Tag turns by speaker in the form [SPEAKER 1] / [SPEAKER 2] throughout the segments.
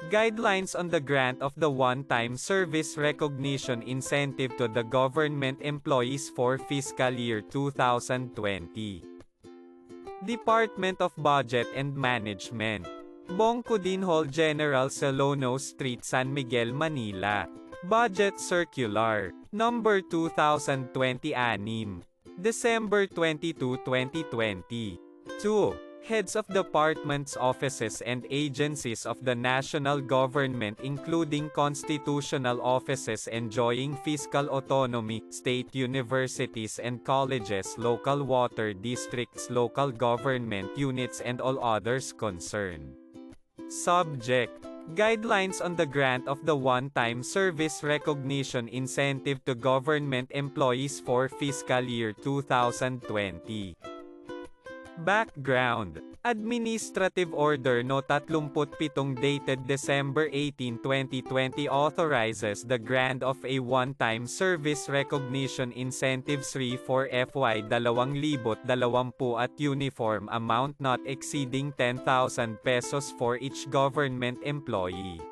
[SPEAKER 1] Guidelines on the grant of the one-time service recognition incentive to the government employees for fiscal year 2020. Department of Budget and Management. Bongcudin Hall General Salono Street, San Miguel, Manila. Budget Circular, number 2026, December 22, 2020. 2. Heads of departments, offices and agencies of the national government including constitutional offices enjoying fiscal autonomy, state universities and colleges, local water districts, local government units and all others concerned. Subject: Guidelines on the grant of the one-time service recognition incentive to government employees for fiscal year 2020. Background: Administrative Order No. 37 dated December 18, 2020 authorizes the grant of a one-time service recognition incentive 3 for FY 2020 at uniform amount not exceeding 10,000 pesos for each government employee.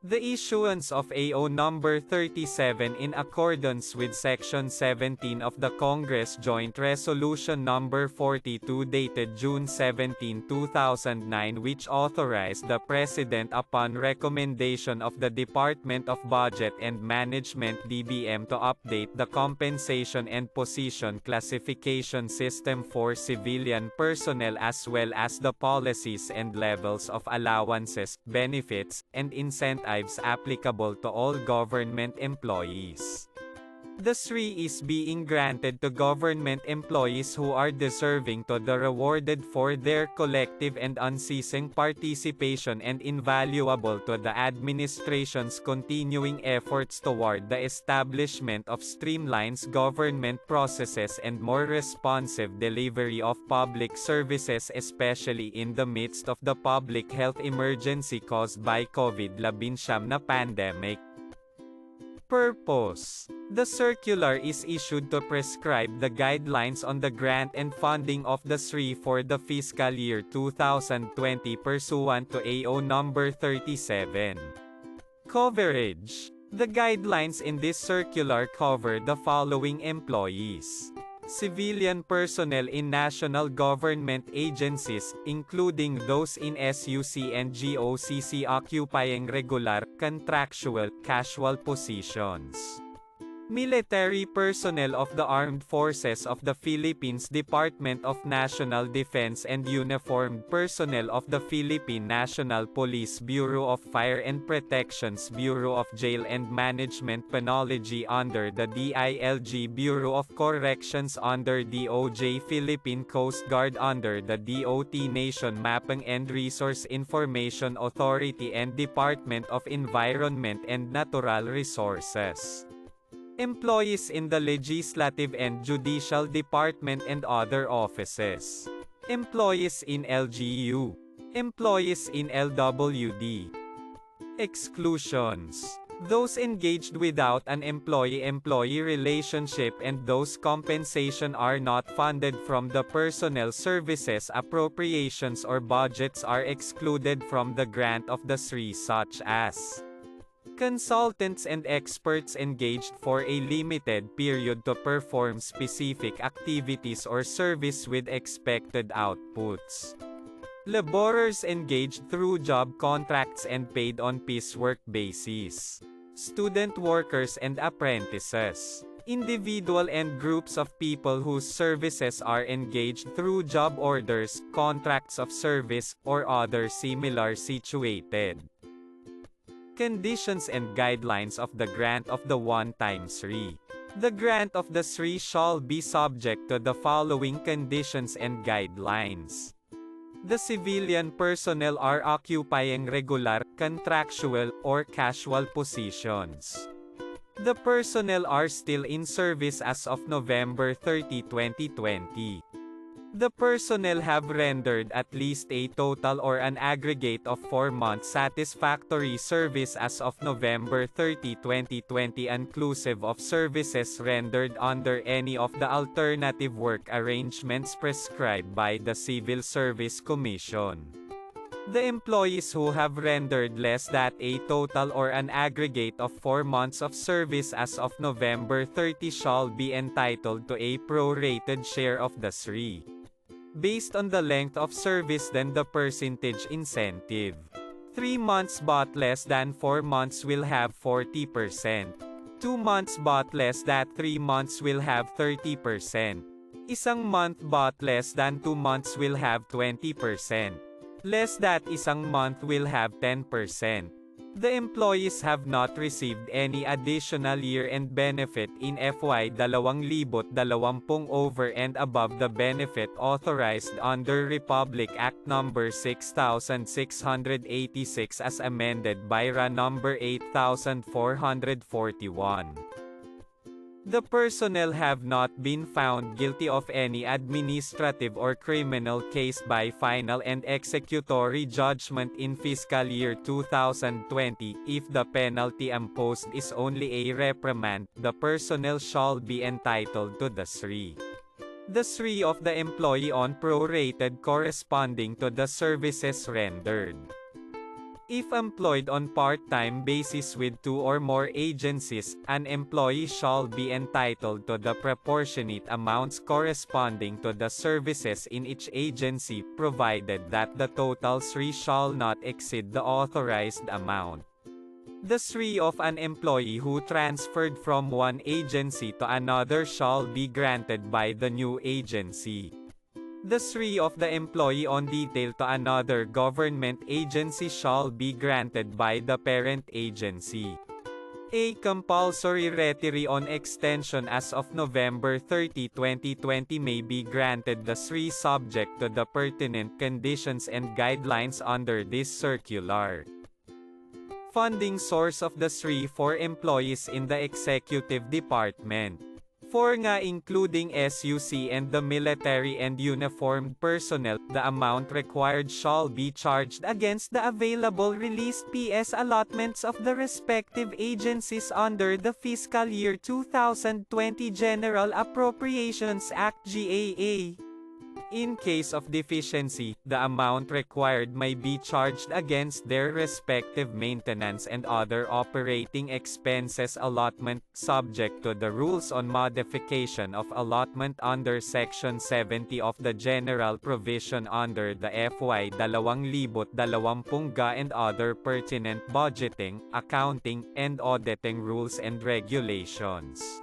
[SPEAKER 1] The issuance of AO number 37 in accordance with Section 17 of the Congress Joint Resolution number 42 dated June 17, 2009 which authorized the President upon recommendation of the Department of Budget and Management (DBM) to update the compensation and position classification system for civilian personnel as well as the policies and levels of allowances, benefits, and incentives applicable to all government employees. The SRE is being granted to government employees who are deserving to be rewarded for their collective and unceasing participation and invaluable to the administration's continuing efforts toward the establishment of streamlines government processes and more responsive delivery of public services especially in the midst of the public health emergency caused by COVID-19 na pandemic. Purpose: The circular is issued to prescribe the guidelines on the grant and funding of the SRE for the fiscal year 2020 pursuant to AO number 37. Coverage: The guidelines in this circular cover the following employees: civilian personnel in national government agencies, including those in SUC and GOCC occupying regular, contractual, casual positions. Military personnel of the Armed Forces of the Philippines, Department of National Defense and uniformed personnel of the Philippine National Police, Bureau of Fire and Protection's Bureau of Jail and Management, Penology under the DILG, Bureau of Corrections under DOJ, Philippine Coast Guard under the DOT, Nation Mapping and Resource Information Authority and Department of Environment and Natural Resources. Employees in the Legislative and Judicial Department and other offices. Employees in LGU. Employees in LWD. Exclusions: those engaged without an employee-employee relationship and those compensation are not funded from the personnel services appropriations or budgets are excluded from the grant of the SRE, such as consultants and experts engaged for a limited period to perform specific activities or service with expected outputs. Laborers engaged through job contracts and paid on piecework basis. Student workers and apprentices. Individual and groups of people whose services are engaged through job orders, contracts of service, or other similar situated. Conditions and guidelines of the grant of the one-time SRE. The grant of the SRE shall be subject to the following conditions and guidelines. The civilian personnel are occupying regular, contractual, or casual positions. The personnel are still in service as of November 30, 2020. The personnel have rendered at least a total or an aggregate of 4 months satisfactory service as of November 30, 2020 inclusive of services rendered under any of the alternative work arrangements prescribed by the Civil Service Commission. The employees who have rendered less than a total or an aggregate of 4 months of service as of November 30 shall be entitled to a prorated share of the SRI. Based on the length of service then the percentage incentive. 3 months but less than 4 months will have 40%. 2 months but less than 3 months will have 30%. Isang month but less than 2 months will have 20%. Less than isang month will have 10%. The employees have not received any additional year-end benefit in FY 2020 over and above the benefit authorized under Republic Act No. 6686 as amended by RA No. 8441. The personnel have not been found guilty of any administrative or criminal case by final and executory judgment in fiscal year 2020. If the penalty imposed is only a reprimand, the personnel shall be entitled to the SRI. The SRI of the employee on prorated corresponding to the services rendered. If employed on part-time basis with 2 or more agencies, an employee shall be entitled to the proportionate amounts corresponding to the services in each agency, provided that the total SRI shall not exceed the authorized amount. The SRI of an employee who transferred from one agency to another shall be granted by the new agency. The SRI of the employee on detail to another government agency shall be granted by the parent agency. A compulsory retiree on extension as of November 30, 2020 may be granted the SRI subject to the pertinent conditions and guidelines under this circular. Funding source of the SRI for employees in the Executive Department. For nga including SUC and the military and uniformed personnel, the amount required shall be charged against the available released PS allotments of the respective agencies under the Fiscal Year 2020 General Appropriations Act GAA. In case of deficiency, the amount required may be charged against their respective maintenance and other operating expenses allotment, subject to the rules on modification of allotment under Section 70 of the General Provision under the FY 2020 GA and other pertinent budgeting, accounting, and auditing rules and regulations.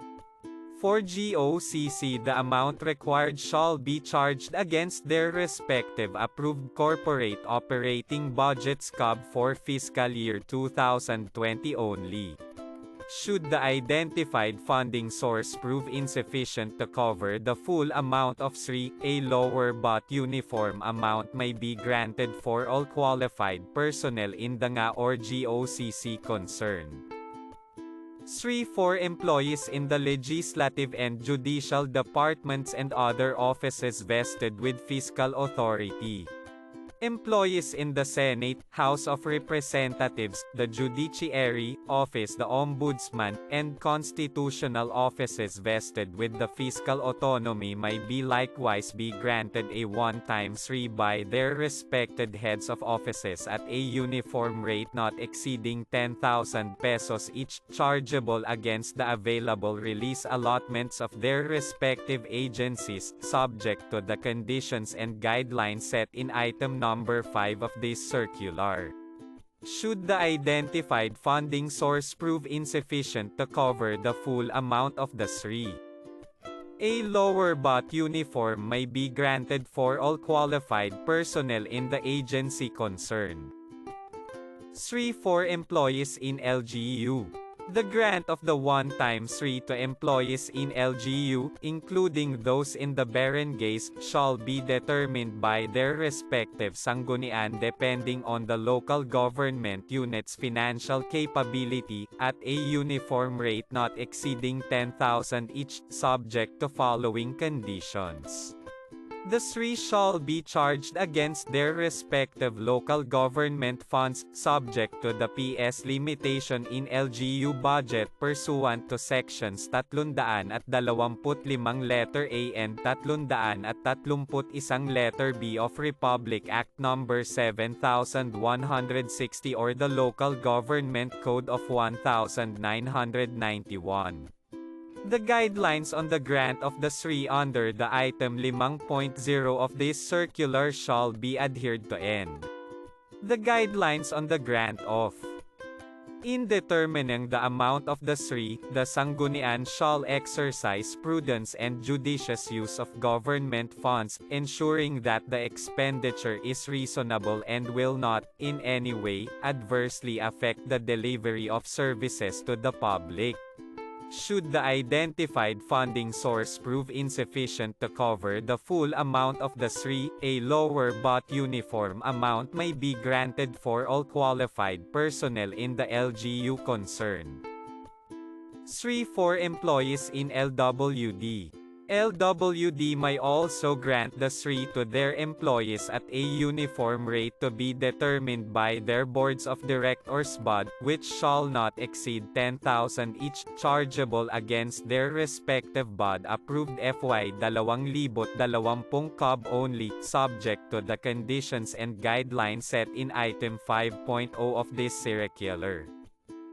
[SPEAKER 1] For GOCC, the amount required shall be charged against their respective approved corporate operating budgets for fiscal year 2020 only. Should the identified funding source prove insufficient to cover the full amount of SRI, a lower but uniform amount may be granted for all qualified personnel in the nga or GOCC concerned. SRI for employees in the legislative and judicial departments and other offices vested with fiscal authority. Employees in the Senate, House of Representatives, the Judiciary Office, the Ombudsman, and constitutional offices vested with the fiscal autonomy may be likewise be granted a one-time SRI by their respected heads of offices at a uniform rate not exceeding 10,000 pesos each, chargeable against the available release allotments of their respective agencies, subject to the conditions and guidelines set in item Number 5 of this circular. Should the identified funding source prove insufficient to cover the full amount of the SRI, a lower but uniform may be granted for all qualified personnel in the agency concerned. SRI for employees in LGU. The grant of the one-time SRI to employees in LGU, including those in the barangays, shall be determined by their respective sanggunian depending on the local government unit's financial capability, at a uniform rate not exceeding 10,000 each, subject to following conditions. The three shall be charged against their respective local government funds, subject to the PS limitation in LGU budget pursuant to Sections 325 letter A and 331 letter B of Republic Act No. 7160 or the Local Government Code of 1991. The guidelines on the grant of the SRI under the item 5.0 of this circular shall be adhered to and the guidelines on the grant of. In determining the amount of the SRI, the Sanggunian shall exercise prudence and judicious use of government funds, ensuring that the expenditure is reasonable and will not, in any way, adversely affect the delivery of services to the public. Should the identified funding source prove insufficient to cover the full amount of the SRI, a lower but uniform amount may be granted for all qualified personnel in the LGU concerned. SRI for employees in LWD. LWD may also grant the SRI to their employees at a uniform rate to be determined by their boards of directors (BOD), which shall not exceed 10,000 each, chargeable against their respective BOD-approved FY 2020 COB only, subject to the conditions and guidelines set in Item 5.0 of this circular.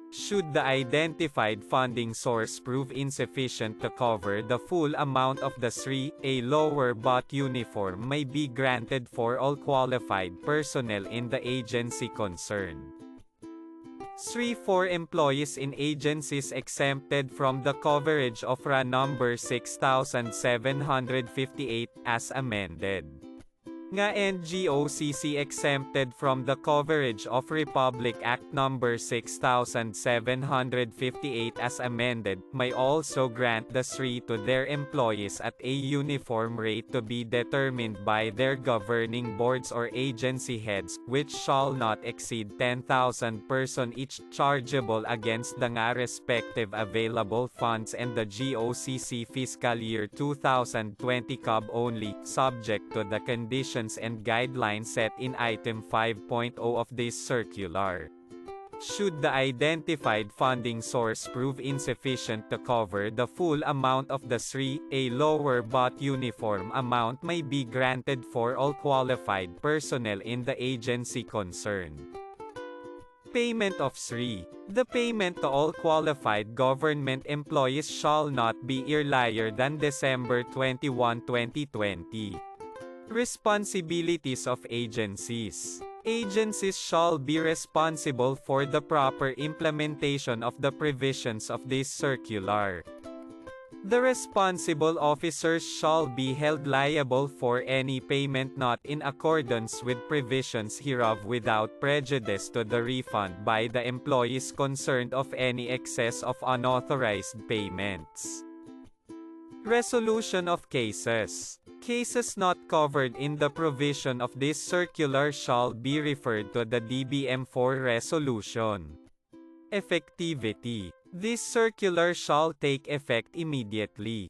[SPEAKER 1] Should the identified funding source prove insufficient to cover the full amount of the SRI, a lower but uniform may be granted for all qualified personnel in the agency concerned. SRI for employees in agencies exempted from the coverage of RA number 6758, as amended. Nga GOCC exempted from the coverage of Republic Act No. 6758 as amended, may also grant the SRI to their employees at a uniform rate to be determined by their governing boards or agency heads, which shall not exceed 10,000 person each, chargeable against the nga respective available funds and the GOCC fiscal year 2020 COB only, subject to the conditions and guidelines set in Item 5.0 of this circular. Should the identified funding source prove insufficient to cover the full amount of the SRI, a lower but uniform amount may be granted for all qualified personnel in the agency concerned. Payment of SRI. The payment to all qualified government employees shall not be earlier than December 21, 2020. Responsibilities of agencies. Agencies shall be responsible for the proper implementation of the provisions of this circular. The responsible officers shall be held liable for any payment not in accordance with provisions hereof without prejudice to the refund by the employees concerned of any excess of unauthorized payments. Resolution of cases. Cases not covered in the provision of this circular shall be referred to the DBM for resolution. Effectivity. This circular shall take effect immediately.